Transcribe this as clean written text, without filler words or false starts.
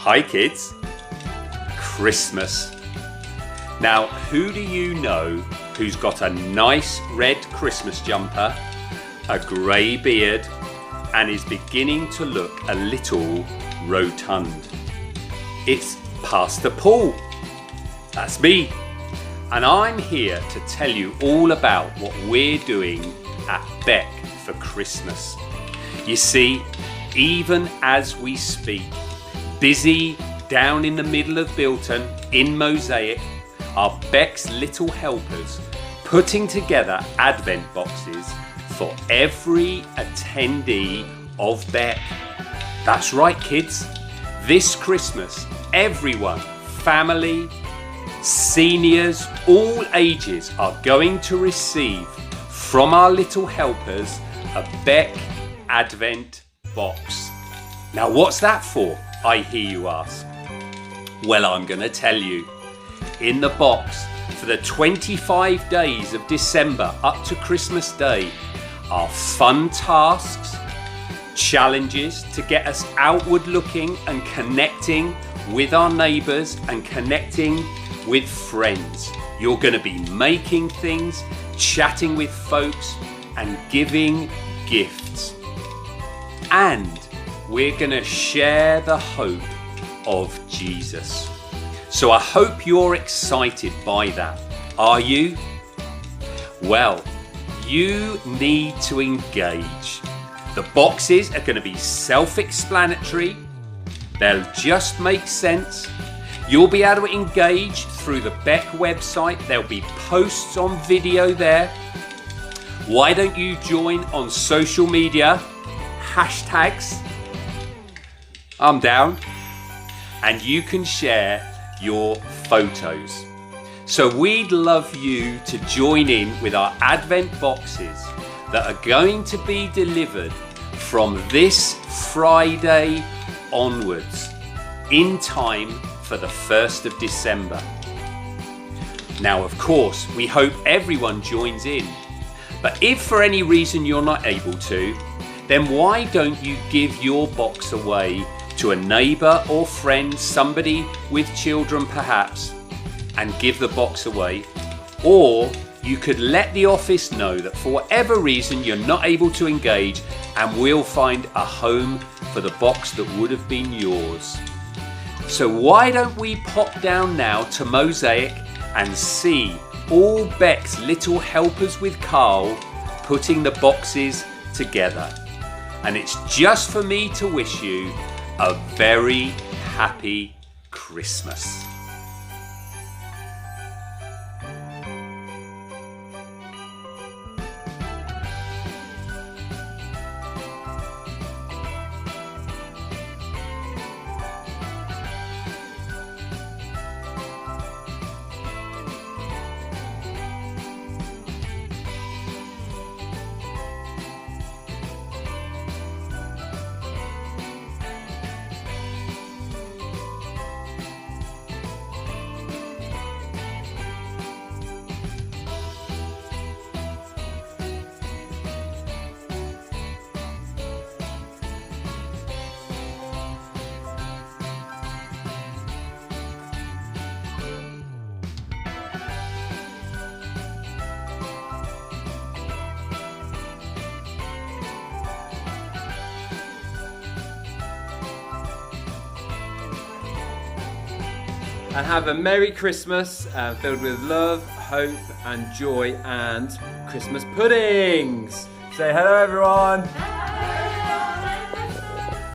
Hi kids, Christmas. Now who do you know who's got a nice red Christmas jumper, a grey beard and is beginning to look a little rotund? It's Pastor Paul. That's me. And I'm here to tell you all about what we're doing at BEC for Christmas. You see, even as we speak, busy down in the middle of Bilton in Mosaic are BEC's little helpers putting together Advent boxes for every attendee of BEC. That's right kids, this Christmas everyone, family, seniors, all ages are going to receive from our little helpers a BEC Advent box. Now what's that for, I hear you ask? Well, I'm going to tell you. In the box for the 25 days of December up to Christmas Day are fun tasks, challenges to get us outward looking and connecting with our neighbours and connecting with friends. You're going to be making things, chatting with folks and giving gifts. And we're going to share the hope of Jesus. So I hope you're excited by that. Are you? Well, you need to engage. The boxes are going to be self-explanatory. They'll just make sense. You'll be able to engage through the BEC website. There'll be posts on video there. Why don't you join on social media? Hashtags. I'm down. And you can share your photos. So we'd love you to join in with our Advent boxes that are going to be delivered from this Friday onwards in time for the 1st of December. Now of course we hope everyone joins in, but if for any reason you're not able to, then why don't you give your box away to a neighbour or friend, somebody with children perhaps, and give the box away. Or you could let the office know that for whatever reason you're not able to engage, and we'll find a home for the box that would have been yours. So why don't we pop down now to Mosaic and see all BEC's little helpers with Carl putting the boxes together. And it's just for me to wish you a very happy Christmas. And have a Merry Christmas filled with love, hope and joy and Christmas puddings. Say hello everyone.